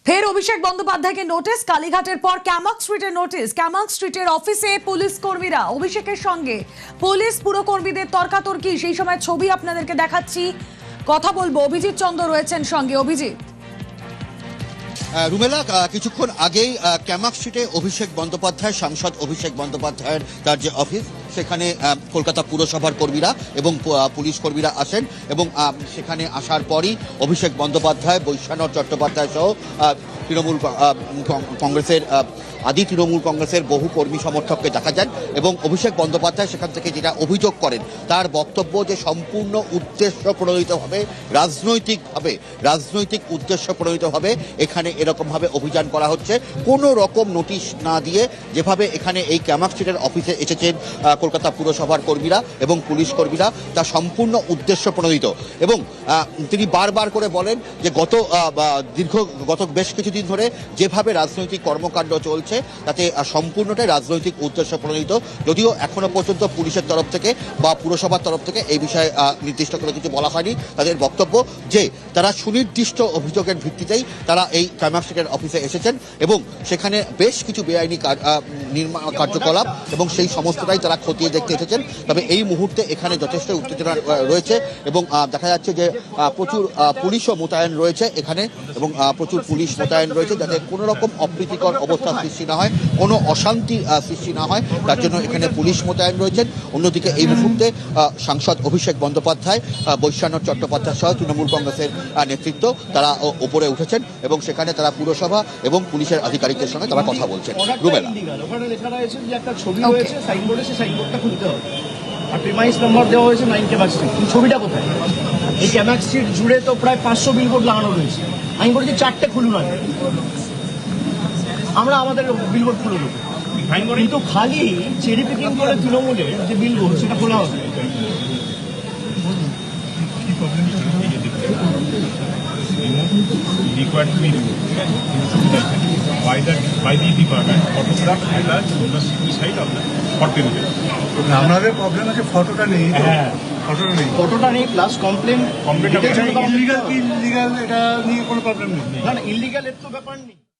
ফের অভিষেক বন্দ্যোপাধ্যায়কে নোটিশ, কালীঘাটের পর ক্যামাক স্ট্রিটের নোটিশ। ক্যামাক স্ট্রিটের অফিসে পুলিশ কর্মীরা, অভিষেকের সঙ্গে পুলিশ পুরকর্মীদের তর্কাতর্কি, সেই সময় ছবি আপনাদেরকে দেখাচ্ছি। কথা বলবো, অভিজিৎ চন্দ্র রয়েছেন সঙ্গে। অভিজিৎ। রুমেলা, কিছুক্ষণ আগেই ক্যামাক স্ট্রিটে অভিষেক বন্দ্যোপাধ্যায়, সাংসদ অভিষেক বন্দ্যোপাধ্যায়ের তার যে অফিস, সেখানে কলকাতা পুরসভার কর্মীরা এবং পুলিশ কর্মীরা আসেন এবং সেখানে আসার পরই অভিষেক বন্দ্যোপাধ্যায়, বৈশ্বনাথ চট্টোপাধ্যায় সহ তৃণমূল কংগ্রেসের তৃণমূল কংগ্রেসের বহু কর্মী সমর্থককে দেখা যায় এবং অভিষেক বন্দ্যোপাধ্যায় সেখান থেকে যেটা অভিযোগ করেন, তার বক্তব্য যে সম্পূর্ণ উদ্দেশ্য প্রণোদিতভাবে রাজনৈতিক উদ্দেশ্য প্রণোদিতভাবে এখানে এরকমভাবে অভিযান করা হচ্ছে। কোনো রকম নোটিশ না দিয়ে যেভাবে এখানে এই ক্যামাক স্ট্রিটের অফিসে এসেছেন কলকাতা পুরসভার কর্মীরা এবং পুলিশ কর্মীরা, তা সম্পূর্ণ উদ্দেশ্য প্রণোদিত। এবং তিনি বারবার করে বলেন যে গত বেশ কিছুদিন ধরে যেভাবে রাজনৈতিক কর্মকাণ্ড চলছে তাতে সম্পূর্ণটাই রাজনৈতিক উদ্দেশ্য প্রণোদিত। যদিও এখনো পর্যন্ত পুলিশের তরফ থেকে বা পুরসভার তরফ থেকে এই বিষয়ে নির্দিষ্ট করে কিছু বলা হয়নি। তাদের বক্তব্য যে তারা সুনির্দিষ্ট অভিযোগের ভিত্তিতেই তারা এই ক্যামাক স্ট্রিটের অফিসে এসেছেন এবং সেখানে বেশ কিছু বেআইনি কার্যকলাপ এবং সেই সমস্তটাই তারা খতিয়ে দেখতে এসেছেন। তবে এই মুহূর্তে এখানে যথেষ্ট উত্তেজনা রয়েছে এবং দেখা যাচ্ছে যে প্রচুর পুলিশও মোতায়েন রয়েছে এখানে এবং প্রচুর পুলিশ মোতায়েন রয়েছে, যাতে কোনো রকম অপ্রীতিকর অবস্থা সৃষ্টি না হয়, কোনো অশান্তি সৃষ্টি না হয়, তার জন্য এখানে পুলিশ মোতায়েন রয়েছেন। অন্যদিকে এই মুহূর্তে সাংসদ অভিষেক বন্দ্যোপাধ্যায়, বৈশ্বনাথ চট্টোপাধ্যায় সহ তৃণমূল কংগ্রেসের নেতৃত্ব তারা ওপরে উঠেছেন এবং সেখানে তারা পুরসভা এবং পুলিশের আধিকারিকদের সঙ্গে তারা কথা বলছেন। রুমেলা, ওখানে লেখা রয়েছে যে একটা ছবি রয়েছে সাইনবোর্ডে, সেই সাইনবোর্ডটা খুলতে হবে আর প্রিমাইস নাম্বার দেওয়া হয়েছে 9 ক্যামাক স্ট্রিট। ছবিটা কোথায়? এই ক্যামাক স্ট্রিট জুড়ে তো প্রায় 500 বিলবোর্ড লাগানো রয়েছে। আমি বলছি 4টে খুলুন, আমরা আমাদের বিলবোর্ড খুলে দেবো, কিন্তু খালি চেরি পিকিং করে তৃণমূলের যে বিলবোর্ড সেটা খোলা হবে। Required to be by the department photograph at the university side of the hot chemical. আমাদের প্রবলেম আছে ফটোটা নেই। হ্যাঁ, ফটোটা নেই প্লাস কমপ্লেন ইলিগাল কি ইলিগাল এটা নিয়ে কোনো প্রবলেম নেই। না, ইলিগাল এর তো ব্যাপার নেই।